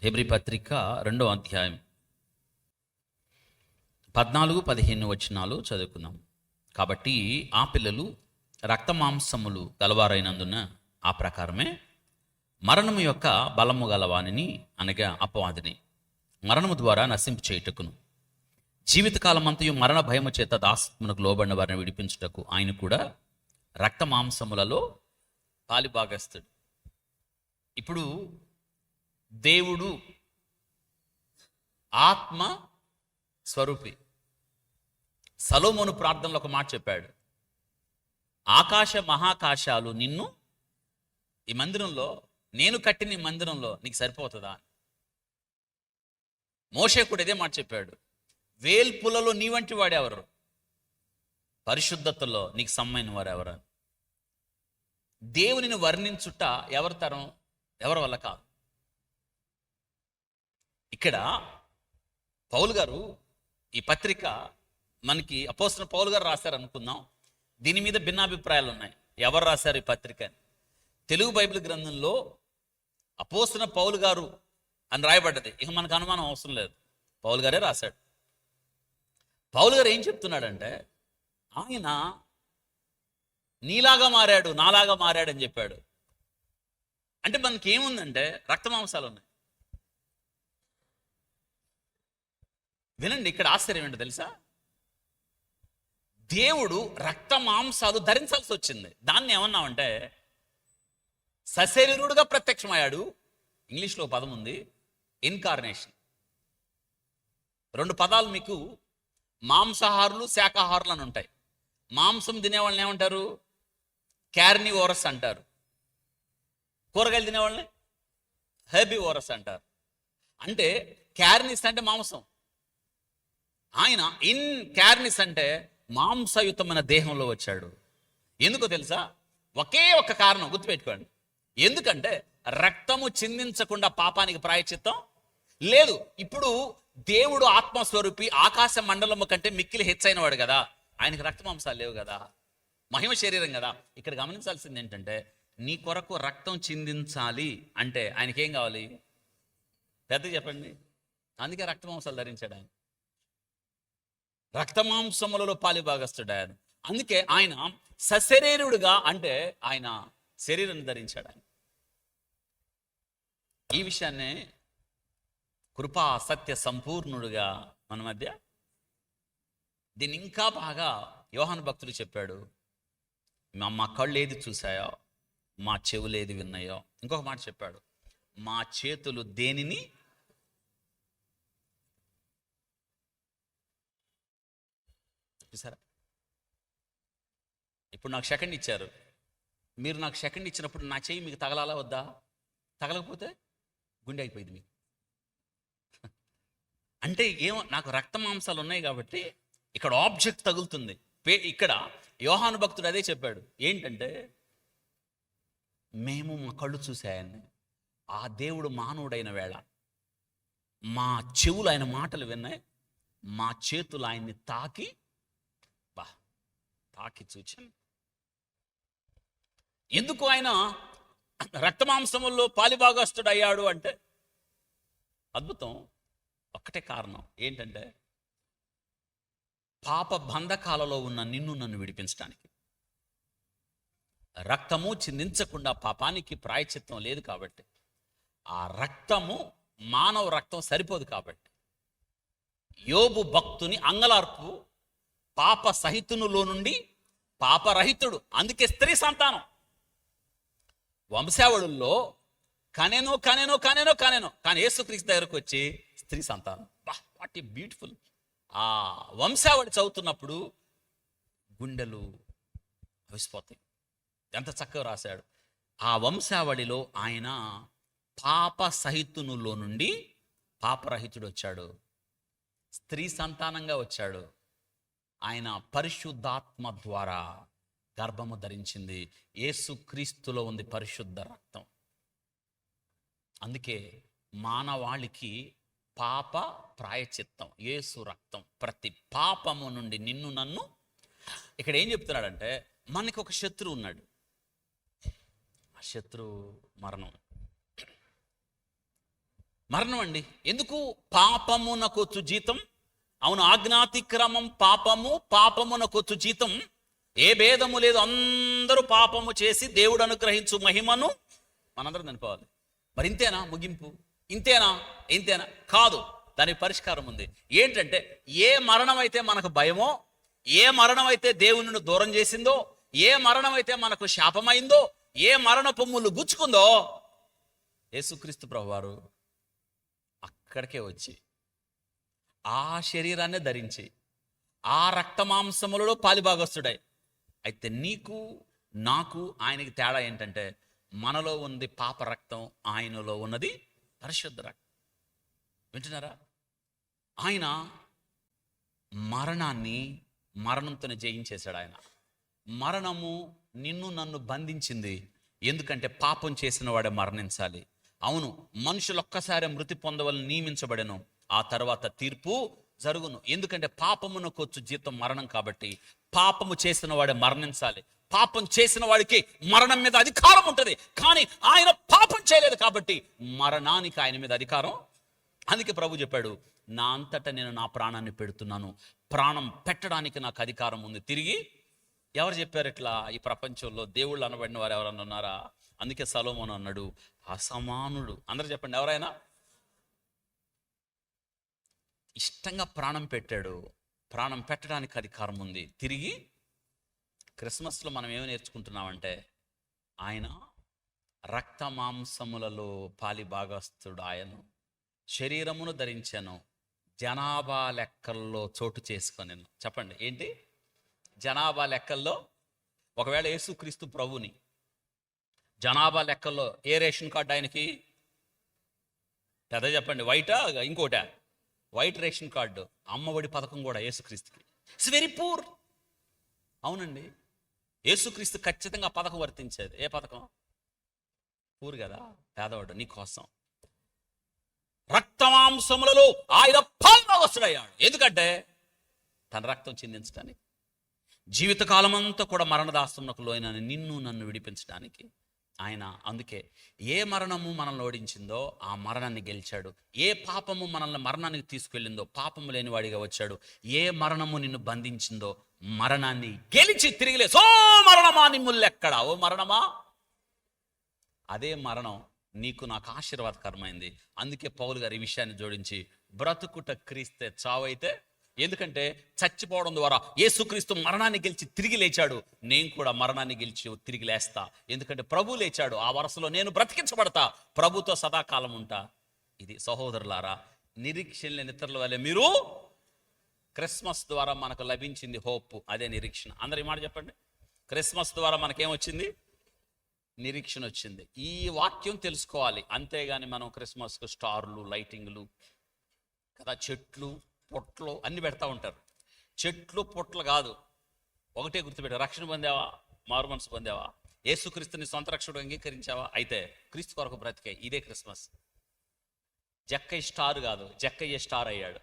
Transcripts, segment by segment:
Hebrew పత్రిక 2వ అధ్యాయం 14-15 వచనాలు చదువుకుందాం. కాబట్టి ఆ పిల్లలు రక్త మాంసములు గలవారైనందున ఆ ప్రకారమే మరణము యొక్క బలము గలవానిని, అనగా అపవాదిని మరణము ద్వారా నశింపు చేయుటకును, జీవితకాలమంతయు మరణ భయము చేత దాసత్వమునకు లోబడిన వారిని విడిపించుటకు ఆయన కూడా రక్త మాంసములలో పాలిభాగస్తుడు. ఇప్పుడు దేవుడు ఆత్మ స్వరూపి. సలోమోను ప్రార్థనలో ఒక మాట చెప్పాడు, ఆకాశ మహాకాశాలు నిన్ను ఈ మందిరంలో, నేను కట్టిన ఈ మందిరంలో నీకు సరిపోతుందా? మోషే కూడా ఇదే మాట చెప్పాడు, వేల్పులలో నీ వంటి వాడెవరు, పరిశుద్ధతలో నీకు సమ్మైన వారు ఎవరు? దేవునిని వర్ణించుట ఎవరి తరం, ఎవరి వల్ల కాదు. ఇక్కడ పౌలు గారు ఈ పత్రిక మనకి అపోస్తలుడైన పౌలు గారు రాశారు అనుకుందాం. దీని మీద భిన్నాభిప్రాయాలు ఉన్నాయి, ఎవరు రాశారు ఈ పత్రిక అని. తెలుగు బైబిల్ గ్రంథంలో అపోస్తలుడైన పౌలు గారు అని రాయబడ్డది. ఇక మనకు అనుమానం అవసరం లేదు, పౌలు గారే రాశాడు. పౌలు గారు ఏం చెప్తున్నాడంటే, ఆయన నీలాగా మారాడు, నాలాగా మారాడు అని చెప్పాడు. అంటే మనకి ఏముందంటే రక్తమాంసాలు ఉన్నాయి. వినండి, ఇక్కడ ఆశ్చర్యం ఏంటో తెలుసా, దేవుడు రక్త మాంసాలు ధరించాల్సి వచ్చింది. దాన్ని ఏమన్నామంటే సశరీరుడుగా ప్రత్యక్షమయ్యాడు. ఇంగ్లీష్లో పదం ఉంది, ఇన్కార్నేషన్. 2 పదాలు మీకు మాంసాహారులు, శాకాహారులు అని ఉంటాయి. మాంసం తినేవాళ్ళని ఏమంటారు? క్యార్నివోరస్ అంటారు. కూరగాయలు తినేవాళ్ళని హెర్బివోరస్ అంటారు. అంటే క్యార్నిస్ అంటే మాంసం, ఆయన ఇన్ క్యార్నిస్ అంటే మాంసయుతమైన దేహంలో వచ్చాడు. ఎందుకో తెలుసా? ఒకే ఒక కారణం గుర్తుపెట్టుకోండి. ఎందుకంటే రక్తము చిందించకుండా పాపానికి ప్రాయశ్చిత్తం లేదు. ఇప్పుడు దేవుడు ఆత్మస్వరూపి, ఆకాశ మండలము కంటే మిక్కిలి హెచ్చైన వాడు కదా, ఆయనకి రక్త మాంసాలు లేవు కదా, మహిమ శరీరం కదా. ఇక్కడ గమనించాల్సింది ఏంటంటే, నీ కొరకు రక్తం చిందించాలి అంటే ఆయనకి ఏం కావాలి? పెద్దగా చెప్పండి. అందుకే రక్త మాంసాలు ధరించాడు ఆయన, రక్తమాంసములలో పాలిభాగస్తుడు ఆయన. అందుకే ఆయన సశరీరుడుగా, అంటే ఆయన శరీరాన్ని ధరించాడు ఆయన. ఈ విషయాన్నే కృపా సత్య సంపూర్ణుడుగా మన మధ్య, దీన్ని ఇంకా బాగా యోహాను భక్తుడు చెప్పాడు, మా కళ్ళు ఏది చూసాయో, మా చెవులు ఏది విన్నాయో. ఇంకొక మాట చెప్పాడు, మా చేతులు దేనిని చూసారా. ఇప్పుడు నాకు సెకండ్ ఇచ్చారు, మీరు నాకు సెకండ్ ఇచ్చినప్పుడు నా చెయ్యి మీకు తగలాలా వద్దా? తగలకపోతే గుండె అయిపోయింది మీకు. అంటే ఏమో, నాకు రక్త మాంసాలు ఉన్నాయి కాబట్టి ఇక్కడ ఆబ్జెక్ట్ తగులుతుంది. ఇక్కడ యోహాను భక్తుడు అదే చెప్పాడు, ఏంటంటే మేము మా కళ్ళు చూసాయని, ఆ దేవుడు మానవుడైన వేళ మా చెవులు ఆయన మాటలు విన్నాయి, మా చేతులు ఆయన్ని తాకి చూచాను. ఎందుకు ఆయన రక్తమాంసముల్లో పాలిభాగస్తుడు అయ్యాడు అంటే అద్భుతం. ఒక్కటే కారణం ఏంటంటే, పాప బంధకాలలో ఉన్న నిన్ను నన్ను విడిపించడానికి. రక్తము చిందించకుండా పాపానికి ప్రాయశ్చిత్తం లేదు కాబట్టి, ఆ రక్తము, మానవ రక్తం సరిపోదు కాబట్టి, యోబు భక్తుని అంగలార్పు, పాప సహితునులో నుండి పాపరహితుడు. అందుకే స్త్రీ సంతానం. వంశావళుల్లో కనెనో కనెనో కనెనో కనెనో, కానీ యేసుక్రీస్తు దగ్గరకు వచ్చి స్త్రీ సంతానం. What a beautiful. ఆ వంశావళి చదువుతున్నప్పుడు గుండెలు అవిసిపోతాయి. ఎంత చక్కగా రాశాడు. ఆ వంశావళిలో ఆయన పాప సహితునులో నుండి పాపరహితుడు వచ్చాడు, స్త్రీ సంతానంగా వచ్చాడు. ఆయన పరిశుద్ధాత్మ ద్వారా గర్భము ధరించింది. యేసుక్రీస్తులో ఉంది పరిశుద్ధ రక్తం. అందుకే మానవాళికి పాప ప్రాయచిత్తం యేసు రక్తం. ప్రతి పాపము నుండి నిన్ను నన్ను. ఇక్కడ ఏం చెప్తున్నాడంటే, మనకి ఒక శత్రువు ఉన్నాడు, ఆ శత్రువు మరణం. మరణం అండి. ఎందుకు? పాపమునకొచ్చు జీతం. అవును, ఆజ్ఞాతిక్రమం పాపము, పాపమునకొచ్చు జీతం. ఏ భేదము లేదు, అందరూ పాపము చేసి దేవుడు అనుగ్రహించు మహిమను మనందరం అనుకోవాలి. మరి ఇంతేనా ముగింపు? ఇంతేనా కాదు, దానికి పరిష్కారం ఉంది. ఏంటంటే, ఏ మరణం అయితే మనకు భయమో, ఏ మరణం అయితే దేవుని దూరం చేసిందో, ఏ మరణం అయితే మనకు శాపమైందో, ఏ మరణ పొమ్ములు గుచ్చుకుందో, యేసుక్రీస్తు ప్రభువారు అక్కడికే వచ్చి ఆ శరీరాన్ని ధరించి ఆ రక్తమాంసములలో పాలిభాగస్తుడై. అయితే నీకు నాకు ఆయనకి తేడా ఏంటంటే, మనలో ఉంది పాప రక్తం, ఆయనలో ఉన్నది పరిశుద్ధ రక్తం. వింటున్నారా? ఆయన మరణాన్ని మరణంతోనే జయించేశాడు. ఆయన మరణము నిన్ను నన్ను బంధించింది. ఎందుకంటే పాపం చేసిన వాడే మరణించాలి. అవును, మనుషులు ఒక్కసారి మృతి పొందవలని నియమించబడెను, ఆ తర్వాత తీర్పు జరుగును. ఎందుకంటే పాపమునకొచ్చు జీతం మరణం కాబట్టి పాపము చేసిన వాడే మరణించాలి. పాపం చేసిన వాడికి మరణం మీద అధికారం ఉంటుంది. కానీ ఆయన పాపం చేయలేదు కాబట్టి మరణానికి ఆయన మీద అధికారం. అందుకే ప్రభు చెప్పాడు, నా అంతటా నేను నా ప్రాణాన్ని పెడుతున్నాను, ప్రాణం పెట్టడానికి నాకు అధికారం ఉంది. తిరిగి ఎవరు చెప్పారు ఇట్లా? ఈ ప్రపంచంలో దేవుళ్ళు అనబడిన వారు ఎవరన్నా ఉన్నారా? అందుకే సొలొమోను అన్నాడు, అసమానుడు. అందరూ చెప్పండి, ఎవరైనా ఇష్టంగా ప్రాణం పెట్టాడు. ప్రాణం పెట్టడానికి అధికారం ఉంది. తిరిగి క్రిస్మస్లో మనం ఏమి నేర్చుకుంటున్నామంటే, ఆయన రక్త మాంసములలో పాలిభాగస్తుడు. ఆయన శరీరమును ధరించాను, జనాభా లెక్కల్లో చోటు చేసుకొని. చెప్పండి, ఏంటి జనాభా లెక్కల్లో? ఒకవేళ యేసుక్రీస్తు ప్రభుని జనాభా లెక్కల్లో ఏ రేషన్ కార్డు ఆయనకి? పెద్ద చెప్పండి, వైటా ఇంకోటా? White ration card. అమ్మఒడి పథకం కూడా యేసుక్రీస్తుకి. It's very poor. అవునండి, యేసుక్రీస్తు ఖచ్చితంగా పథకం వర్తించేది. ఏ పథకం? పూర్ కదా, పేదవాడు. నీ కోసం రక్తమాంసములలో ఆయన పాల్భాగస్తుడయ్యాడు. ఎందుకంటే తన రక్తం చిందించడానికి, జీవితకాలం అంతా కూడా మరణదాస్తంకు లోనైన నిన్ను నన్ను విడిపించడానికి ఆయన. అందుకే ఏ మరణము మనల్ని ఓడించిందో ఆ మరణాన్ని గెలిచాడు. ఏ పాపము మనల్ని మరణానికి తీసుకెళ్ళిందో పాపము లేనివాడిగా వచ్చాడు. ఏ మరణము నిన్ను బంధించిందో మరణాన్ని గెలిచి తిరిగిలే. సో మరణమా నిమ్ముల్లెక్కడా? ఓ మరణమా, అదే మరణం నీకు నాకు ఆశీర్వాదకరమైంది. అందుకే పౌలు గారు ఈ విషయాన్ని జోడించి, బ్రతుకుట క్రీస్తే చావైతే. ఎందుకంటే చచ్చిపోవడం ద్వారా యేసుక్రీస్తు మరణాన్ని గెలిచి తిరిగి లేచాడు. నేను కూడా మరణాన్ని గెలిచి తిరిగి లేస్తా. ఎందుకంటే ప్రభు లేచాడు, ఆ వరుసలో నేను బ్రతికించబడతా, ప్రభుతో సదాకాలం ఉంటా. ఇది సహోదరులారా, నిరీక్షణ లేని ఇతరుల వల్లే మీరు. క్రిస్మస్ ద్వారా మనకు లభించింది హోప్, అదే నిరీక్షణ. అందరు ఈ మాట చెప్పండి. క్రిస్మస్ ద్వారా మనకేమొచ్చింది? నిరీక్షణ వచ్చింది. ఈ వాక్యం తెలుసుకోవాలి. అంతేగాని మనం క్రిస్మస్కు స్టార్లు, లైటింగ్లు కదా, చెట్లు పొట్లు అన్ని పెడతా ఉంటారు. చెట్లు పొట్లు కాదు, ఒకటే గుర్తుపెట్టావు. రక్షణ పొందావా? మారు మనసు పొందావా? యేసుక్రీస్తుని సొంత రక్షకుడు అంగీకరించావా? అయితే క్రీస్తు కొరకు బ్రతికే. ఇదే క్రిస్మస్. జక్కయ్య స్టార్ కాదు, జక్కయ్య స్టార్ అయ్యాడు.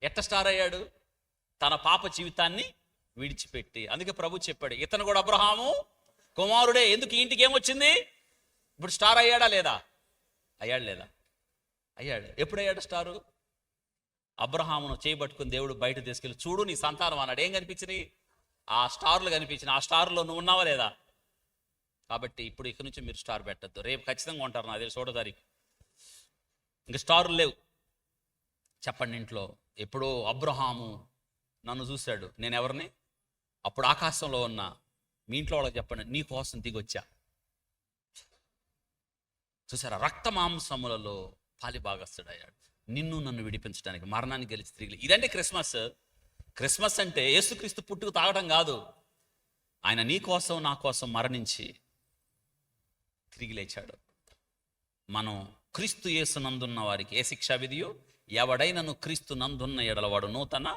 ఎట్ట స్టార్ అయ్యాడు? తన పాప జీవితాన్ని విడిచిపెట్టి. అందుకే ప్రభు చెప్పాడు, ఇతను కూడా అబ్రహాము కుమారుడే. ఎందుకు? ఇంటికి ఏమొచ్చింది? ఇప్పుడు స్టార్ అయ్యాడా లేదా? అయ్యాడు లేదా? అయ్యాడు. ఎప్పుడయ్యాడు స్టారు? అబ్రహామును చేయబట్టుకుని దేవుడు బయట తీసుకెళ్ళి, చూడు నీ సంతానం అన్నాడు. ఏం కనిపించినాయి? ఆ స్టార్లు కనిపించినాయి. ఆ స్టార్లో నువ్వు ఉన్నావా లేదా? కాబట్టి ఇప్పుడు ఇక్కడి నుంచి మీరు స్టార్ పెట్టద్దు. రేపు ఖచ్చితంగా ఉంటారు, నాకు తెలిసి 1వ తారీఖు. ఇంకా స్టార్లు లేవు. చెప్పండి ఇంట్లో. ఎప్పుడో అబ్రహాము నన్ను చూశాడు, నేను ఎవరిని? అప్పుడు ఆకాశంలో ఉన్నా. మీ ఇంట్లో వాళ్ళకి చెప్పండి, నీ కోసం దిగొచ్చా. చూసారా? రక్త మాంసములలో పాలిభాగస్తుడయ్యాడు, నిన్ను నన్ను విడిపించడానికి, మరణాన్ని గెలిచి తిరిగి. ఇదంటే క్రిస్మస్. క్రిస్మస్ అంటే యేసుక్రీస్తు పుట్టుకు తాగడం కాదు, ఆయన నీ కోసం నా కోసం మరణించి తిరిగి లేచాడు. మనం క్రీస్తు యేసు నందున్న వారికి ఏ శిక్షా విధియో, ఎవడైనను క్రీస్తు నందున్న ఎడలవాడు నూతన